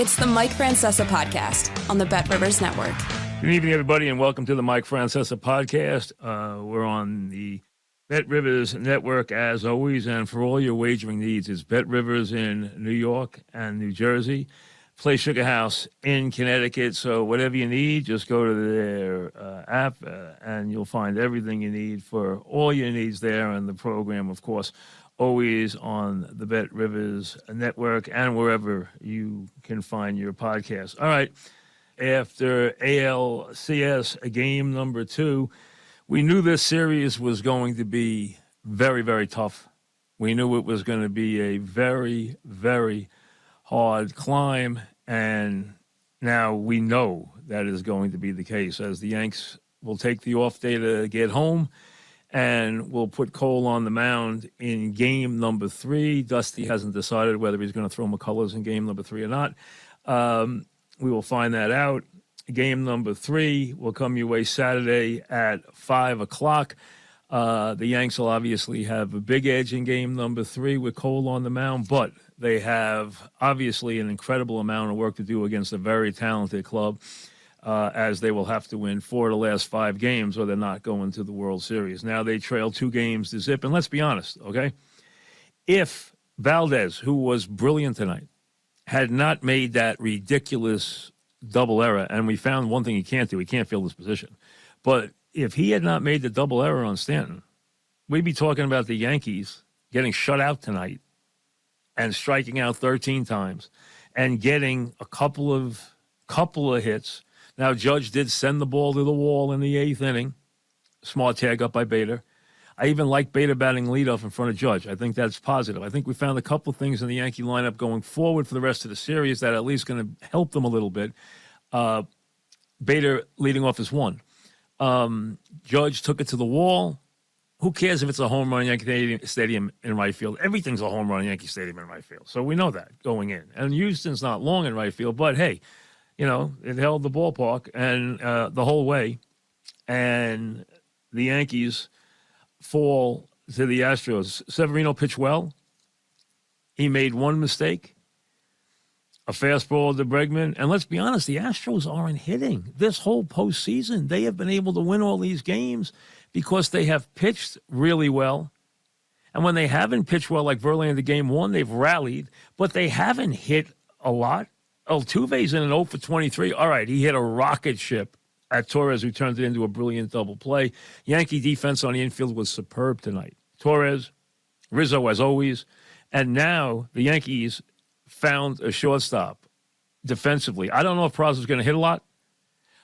It's the Mike Francesa podcast on the Bet Rivers Network. Good evening, everybody, and welcome to the Mike Francesa podcast. We're on the Bet Rivers Network, as always, and for all your wagering needs, it's Bet Rivers in New York and New Jersey. Play Sugar House in Connecticut. So whatever you need, just go to their app, and you'll find everything you need for all your needs there. And the program, of course, always on the Bet Rivers Network and wherever you can find your podcast. All right. After ALCS game number 2, we knew this series was going to be very, very tough. We knew it was going to be a very, very hard climb, and now we know that is going to be the case, as the Yanks will take the off day to get home and will put Cole on the mound in game number 3. Dusty hasn't decided whether he's going to throw McCullers in game number 3 or not. We will find that out. Game number 3 will come your way Saturday at 5 o'clock. The Yanks will obviously have a big edge in game number 3 with Cole on the mound, but they have obviously an incredible amount of work to do against a very talented club, as they will have to win 4 of the last 5 games or they're not going to the World Series. Now they trail 2 games to zip, and let's be honest, okay? If Valdez, who was brilliant tonight, had not made that ridiculous double error, and we found one thing he can't do, he can't field his position, but if he had not made the double error on Stanton, we'd be talking about the Yankees getting shut out tonight and striking out 13 times and getting a couple of hits. Now, Judge did send the ball to the wall in the 8th inning. Smart tag up by Bader. I even like Bader batting leadoff in front of Judge. I think that's positive. I think we found a couple things in the Yankee lineup going forward for the rest of the series that are at least going to help them a little bit. Bader leading off is one. Judge took it to the wall. Who cares if it's a home run in Yankee Stadium in right field? Everything's a home run in Yankee Stadium in right field. So we know that going in. And Houston's not long in right field, but hey, you know, it held the ballpark and the whole way. And the Yankees fall to the Astros. Severino pitched well. He made one mistake, a fastball to Bregman. And let's be honest, the Astros aren't hitting this whole postseason. They have been able to win all these games because they have pitched really well. And when they haven't pitched well, like Verlander game 1, they've rallied, but they haven't hit a lot. Altuve's in an 0 for 23. All right, he hit a rocket ship at Torres, who turned it into a brilliant double play. Yankee defense on the infield was superb tonight. Torres, Rizzo as always, and now the Yankees found a shortstop defensively. I don't know if Pras is going to hit a lot,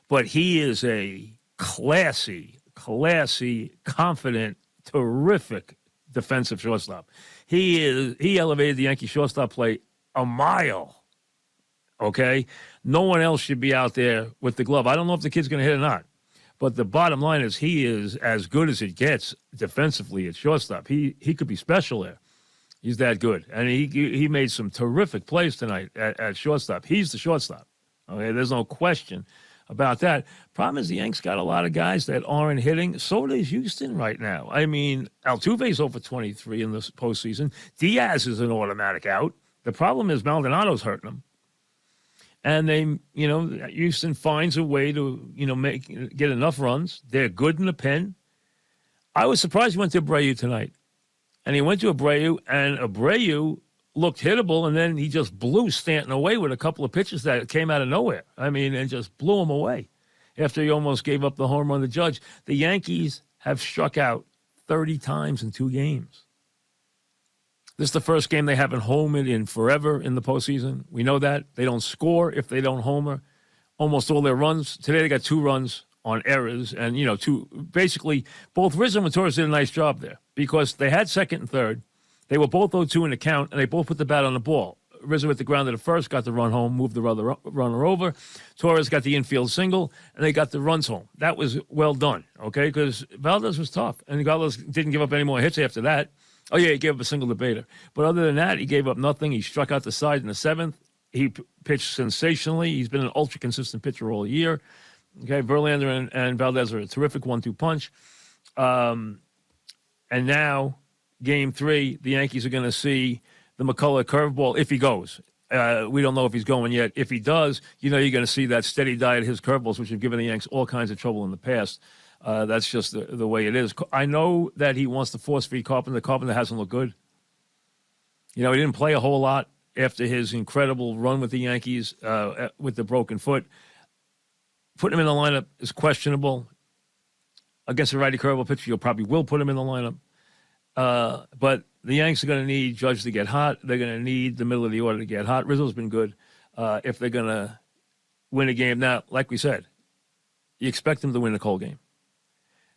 but he is a classy, confident, terrific defensive shortstop. He elevated the Yankee shortstop play a mile. Okay? No one else should be out there with the glove. I don't know if the kid's going to hit or not. But the bottom line is he is as good as it gets defensively at shortstop. He could be special there. He's that good. And he made some terrific plays tonight at shortstop. He's the shortstop. Okay? There's no question about that. Problem is the Yanks got a lot of guys that aren't hitting. So does Houston right now. I mean, Altuve's over 23 in this postseason. Diaz is an automatic out. The problem is Maldonado's hurting him. And Houston finds a way to, get enough runs. They're good in the pen. I was surprised he went to Abreu tonight. And he went to Abreu, and Abreu looked hittable, and then he just blew Stanton away with a couple of pitches that came out of nowhere. I mean, and just blew him away after he almost gave up the home run to Judge. The Yankees have struck out 30 times in 2 games. This is the first game they haven't homered in forever in the postseason. We know that. They don't score if they don't homer. Almost all their runs. Today they got 2 runs on errors. And, basically, both Rizzo and Torres did a nice job there because they had second and third. They were both 0-2 in the count, and they both put the bat on the ball. Rizzo hit the ground at the first, got the run home, moved the runner over. Torres got the infield single, and they got the runs home. That was well done, okay, because Valdez was tough, and Valdez didn't give up any more hits after that. Oh, yeah, he gave up a single to Bader. But other than that, he gave up nothing. He struck out the side in the 7th. He pitched sensationally. He's been an ultra-consistent pitcher all year. Okay, Verlander and Valdez are a terrific 1-2 punch. And now, Game 3, the Yankees are going to see the McCullough curveball if he goes. We don't know if he's going yet. If he does, you're going to see that steady diet of his curveballs, which have given the Yanks all kinds of trouble in the past. That's just the way it is. I know that he wants to force feed Carpenter. Carpenter hasn't looked good. He didn't play a whole lot after his incredible run with the Yankees with the broken foot. Putting him in the lineup is questionable. Against a righty curveball pitcher, you'll probably will put him in the lineup. But the Yanks are going to need Judge to get hot. They're going to need the middle of the order to get hot. Rizzo's been good if they're going to win a game. Now, like we said, you expect them to win the Cole game.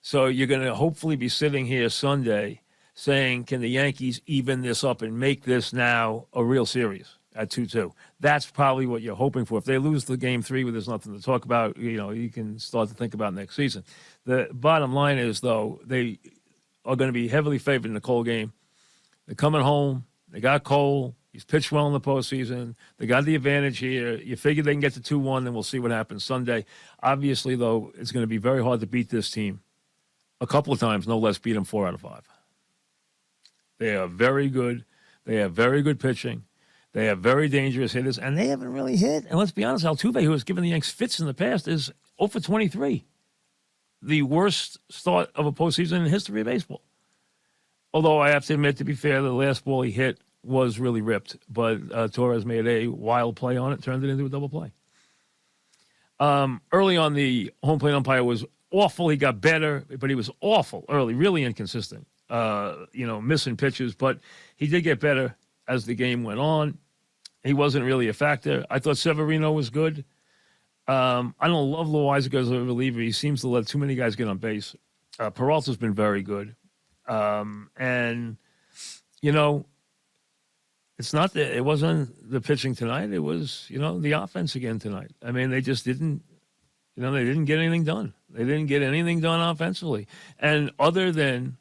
So you're going to hopefully be sitting here Sunday saying, can the Yankees even this up and make this now a real series at 2-2? That's probably what you're hoping for. If they lose the game 3 where there's nothing to talk about, you can start to think about next season. The bottom line is, though, they are going to be heavily favored in the Cole game. They're coming home. They got Cole. He's pitched well in the postseason. They got the advantage here. You figure they can get to 2-1, and we'll see what happens Sunday. Obviously, though, it's going to be very hard to beat this team. A couple of times, no less, beat them 4 out of 5. They are very good. They have very good pitching. They have very dangerous hitters, and they haven't really hit. And let's be honest, Altuve, who has given the Yanks fits in the past, is 0 for 23. The worst start of a postseason in the history of baseball. Although I have to admit, to be fair, the last ball he hit was really ripped, but Torres made a wild play on it, turned it into a double play. Early on, the home plate umpire was awful. He got better, but he was awful early, really inconsistent, missing pitches. But he did get better as the game went on. He wasn't really a factor. I thought Severino was good. I don't love Loaiza as a reliever. He seems to let too many guys get on base. Peralta's been very good. It wasn't the pitching tonight. It was, the offense again tonight. I mean, they just didn't, they didn't get anything done. They didn't get anything done offensively. And other than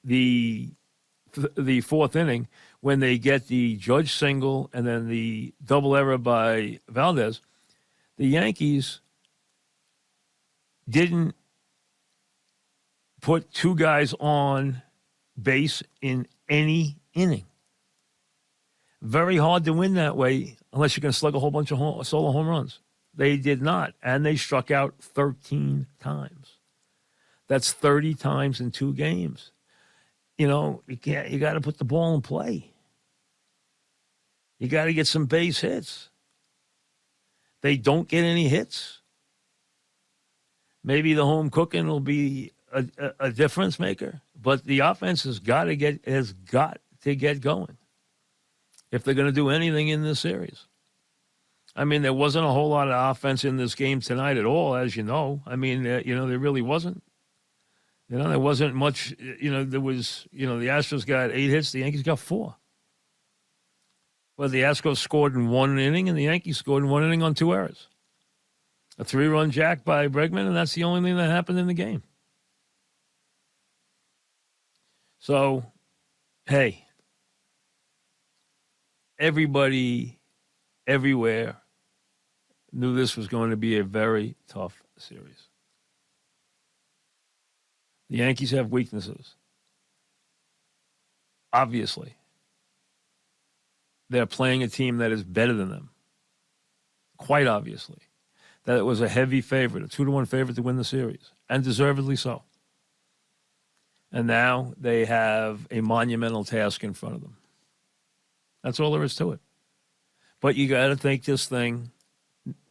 the fourth inning, when they get the Judge single and then the double error by Valdez, the Yankees didn't put 2 guys on base in any inning. Very hard to win that way unless you're going to slug a whole bunch of solo home runs. They did not, and they struck out 13 times. That's 30 times in 2 games. You got to put the ball in play. You got to get some base hits. They don't get any hits. Maybe the home cooking will be a difference maker, but the offense has got to get going if they're going to do anything in this series. I mean, there wasn't a whole lot of offense in this game tonight at all, as you know. I mean, there really wasn't. There wasn't much. There was. The Astros got 8 hits. The Yankees got 4. But the Astros scored in 1 inning, and the Yankees scored in 1 inning on 2 errors. A 3-run jack by Bregman, and that's the only thing that happened in the game. So, hey, everybody, everywhere knew this was going to be a very tough series. The Yankees have weaknesses. Obviously. They're playing a team that is better than them. Quite obviously. That it was a heavy favorite, a 2-1 favorite to win the series, and deservedly so. And now they have a monumental task in front of them. That's all there is to it. But you got to take this thing,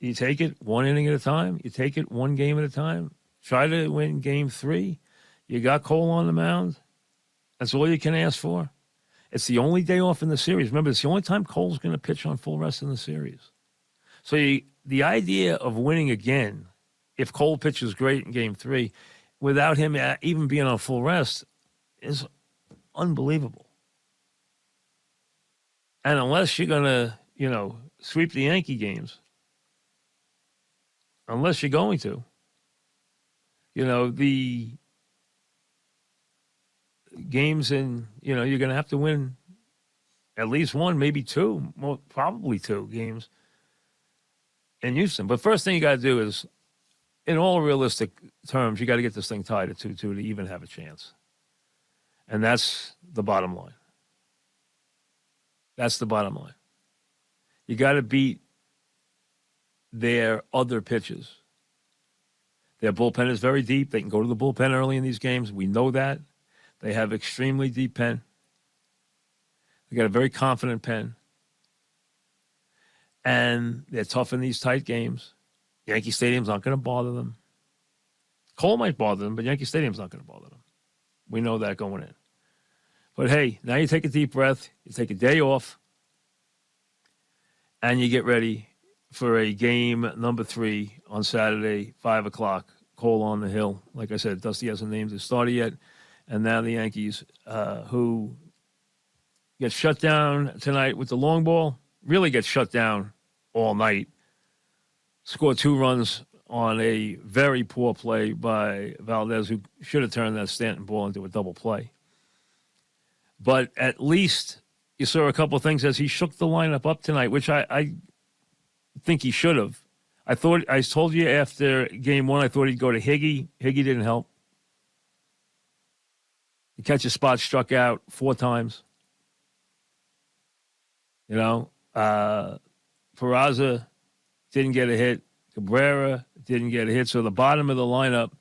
you take it 1 inning at a time, you take it 1 game at a time, try to win game 3. You got Cole on the mound. That's all you can ask for. It's the only day off in the series. Remember, it's the only time Cole's going to pitch on full rest in the series. So the idea of winning again, if Cole pitches great in game 3, without him even being on full rest, is unbelievable. And unless you're going to, sweep the Yankee games, unless you're going to, the games in, you're going to have to win at least 1, maybe 2, probably 2 games in Houston. But first thing you got to do is, in all realistic terms, you got to get this thing tied at 2-2 to even have a chance. And that's the bottom line. That's the bottom line. You got to beat their other pitches. Their bullpen is very deep. They can go to the bullpen early in these games. We know that. They have extremely deep pen. They got a very confident pen. And they're tough in these tight games. Yankee Stadium's not going to bother them. Cole might bother them, but Yankee Stadium's not going to bother them. We know that going in. But hey, now you take a deep breath, you take a day off, and you get ready for a game number 3 on Saturday, 5 o'clock, Cole on the Hill. Like I said, Dusty hasn't named his starter yet. And now the Yankees, who get shut down tonight with the long ball, really get shut down all night. Scored 2 runs on a very poor play by Valdez, who should have turned that Stanton ball into a double play. But at least you saw a couple of things as he shook the lineup up tonight, which I think he should have. I told you after game 1, I thought he'd go to Higgy. Higgy didn't help. The catcher spot struck out 4 times. You know, Peraza didn't get a hit. Cabrera didn't get a hit. So the bottom of the lineup,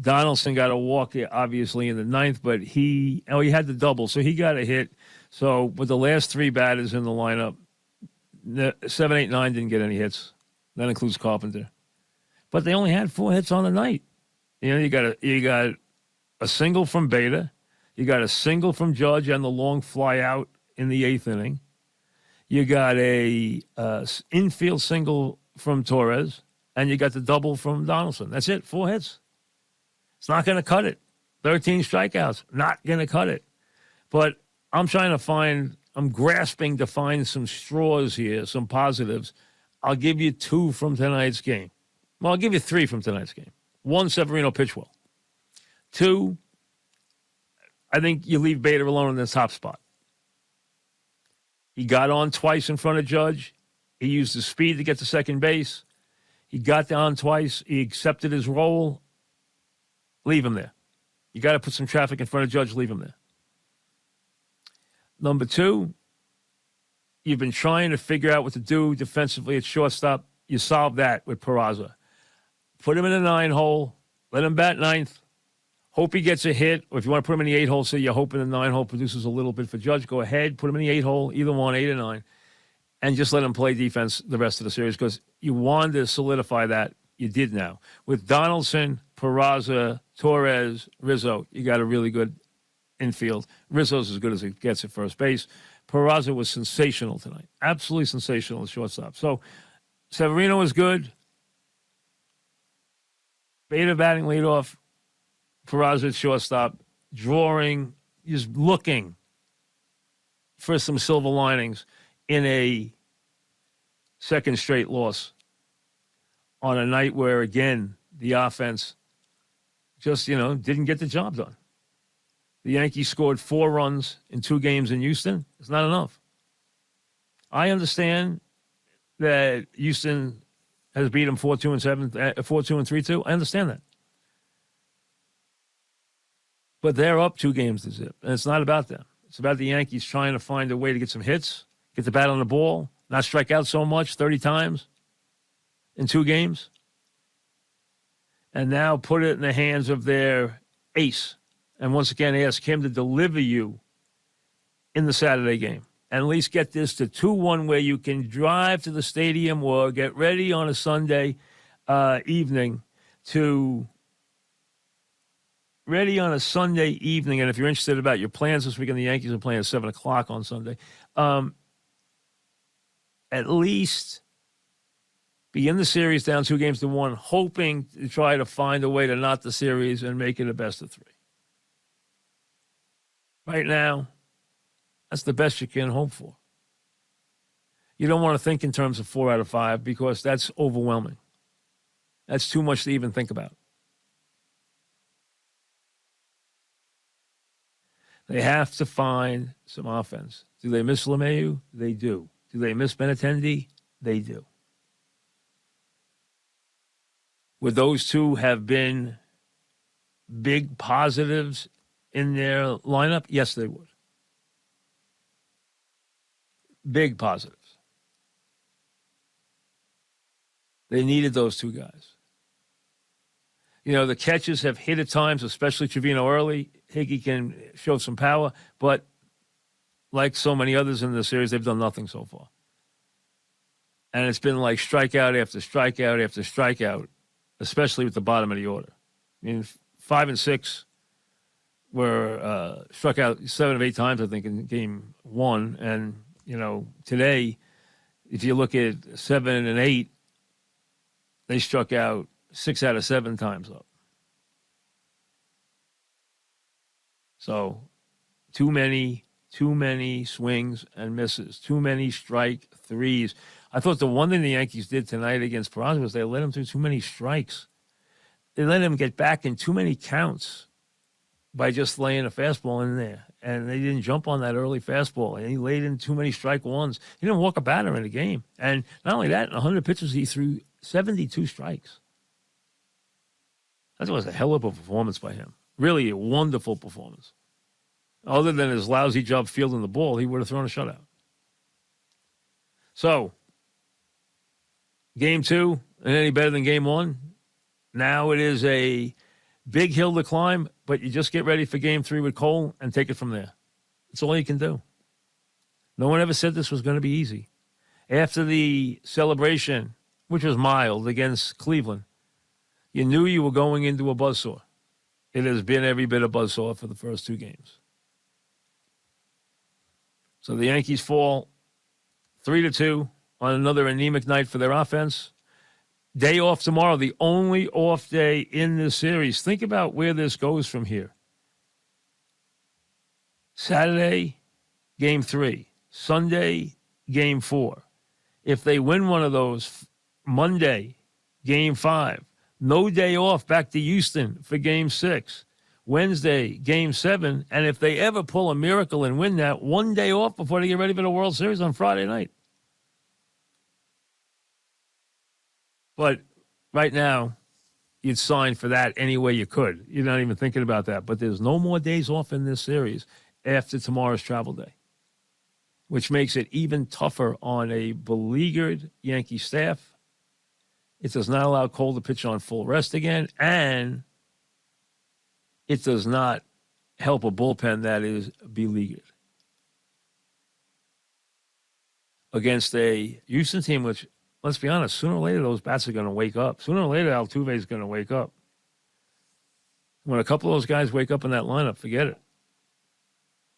Donaldson got a walk, obviously, in the 9th, but he had the double, so he got a hit. So with the last 3 batters in the lineup, 7, 8, 9 didn't get any hits. That includes Carpenter. But they only had 4 hits on the night. You know, you got a single from Beta, you got a single from Judge and the long fly out in the 8th inning. You got a infield single from Torres, and you got the double from Donaldson. That's it, 4 hits. It's not going to cut it. 13 strikeouts, not going to cut it. But I'm grasping to find some straws here, some positives. I'll give you 2 from tonight's game. Well, I'll give you 3 from tonight's game. 1, Severino pitched well. 2, I think you leave Beta alone in the top spot. He got on twice in front of Judge. He used his speed to get to second base. He got down twice. He accepted his role. Leave him there. You got to put some traffic in front of Judge. Leave him there. Number 2, you've been trying to figure out what to do defensively at shortstop. You solve that with Peraza. Put him in the 9-hole. Let him bat 9th. Hope he gets a hit. Or if you want to put him in the 8-hole, say you're hoping the 9-hole produces a little bit for Judge, go ahead. Put him in the 8-hole, either one, 8 or 9. And just let him play defense the rest of the series because you wanted to solidify that. You did now. With Donaldson, Peraza, Torres, Rizzo, you got a really good infield. Rizzo's as good as it gets at first base. Peraza was sensational tonight. Absolutely sensational at shortstop. So Severino was good. Beta batting leadoff. Peraza at shortstop. Drawing, just looking for some silver linings in a second straight loss on a night where, again, the offense just, didn't get the job done. The Yankees scored 4 runs in 2 games in Houston. It's not enough. I understand that Houston has beat them 4-2 and 7, 4-2 and 3-2. I understand that. But they're up 2 games to zip, and it's not about them. It's about the Yankees trying to find a way to get some hits, get the bat on the ball, not strike out so much, 30 times in 2 games, and now put it in the hands of their ace. And once again, ask him to deliver you in the Saturday game. And at least get this to 2-1 where you can drive to the stadium or get ready on a Sunday evening to ready on a Sunday evening. And if you're interested about your plans this weekend, the Yankees are playing at 7 o'clock on Sunday. At least be in the series down 2-1, hoping to try to find a way to knot the series and make it a best of 3. Right now, that's the best you can hope for. You don't want to think in terms of 4 out of 5 because that's overwhelming. That's too much to even think about. They have to find some offense. Do they miss LeMahieu? They do. Do they miss Benintendi? They do. Would those 2 have been big positives in their lineup? Yes, they would. big positives. They needed those two guys. You know, the catches have hit at times, especially Trevino early. Higgy can show some power, but like so many others in the series, they've done nothing so far. And it's been like strikeout after strikeout after strikeout, especially with the bottom of the order. I mean, 5 and 6 were struck out 7 of 8 times, I think, in game 1. And, you know, today, if you look at 7 and 8, they struck out 6 out of 7 times up. So too many swings and misses, too many strike threes. I thought the one thing the Yankees did tonight against Peraza was they let him through too many strikes. They let him get back in too many counts by just laying a fastball in there. And they didn't jump on that early fastball. And he laid in too many strike ones. He didn't walk a batter in the game. And not only that, in 100 pitches, he threw 72 strikes. That was a hell of a performance by him. Really a wonderful performance. Other than his lousy job fielding the ball, he would have thrown a shutout. So, game 2, and any better than game 1? Now it is a big hill to climb, but you just get ready for game 3 with Cole and take it from there. That's all you can do. No one ever said this was going to be easy. After the celebration, which was mild against Cleveland, you knew you were going into a buzzsaw. It has been every bit a buzzsaw for the first 2 games. So the Yankees fall 3-2 on another anemic night for their offense. Day off tomorrow, the only off day in this series. Think about where this goes from here. Saturday, game 3. Sunday, game 4. If they win one of those, Monday, game 5. No day off back to Houston for game 6. Wednesday, game 7. And if they ever pull a miracle and win that, one day off before they get ready for the World Series on Friday night. But right now, you'd sign for that any way you could. You're not even thinking about that. But there's no more days off in this series after tomorrow's travel day, which makes it even tougher on a beleaguered Yankee staff. It does not allow Cole to pitch on full rest again, and it does not help a bullpen that is beleaguered against a Houston team which, let's be honest, sooner or later those bats are going to wake up. Sooner or later Altuve is going to wake up. When a couple of those guys wake up in that lineup, forget it.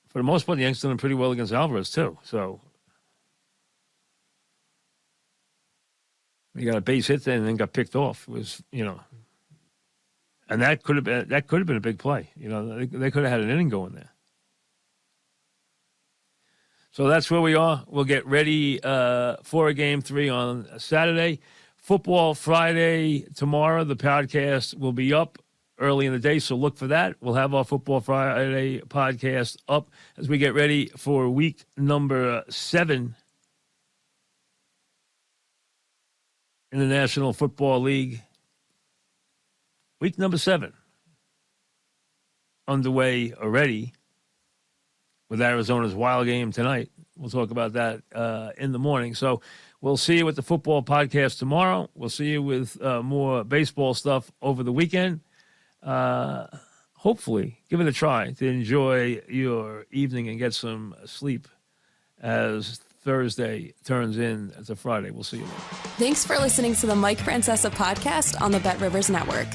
For the most part, the Yankees done pretty well against Alvarez too. So he got a base hit there and then got picked off. It was, and that could have been a big play. They could have had an inning going there. So that's where we are. We'll get ready for a game 3 on Saturday. Football Friday tomorrow. The podcast will be up early in the day, so look for that. We'll have our Football Friday podcast up as we get ready for week number 7 in the National Football League. Week number 7 underway already with Arizona's wild game tonight. We'll talk about that in the morning. So we'll see you with the football podcast tomorrow. We'll see you with more baseball stuff over the weekend. Hopefully, give it a try to enjoy your evening and get some sleep as Thursday turns into Friday. We'll see you later. Thanks for listening to the Mike Francesa podcast on the Bet Rivers Network.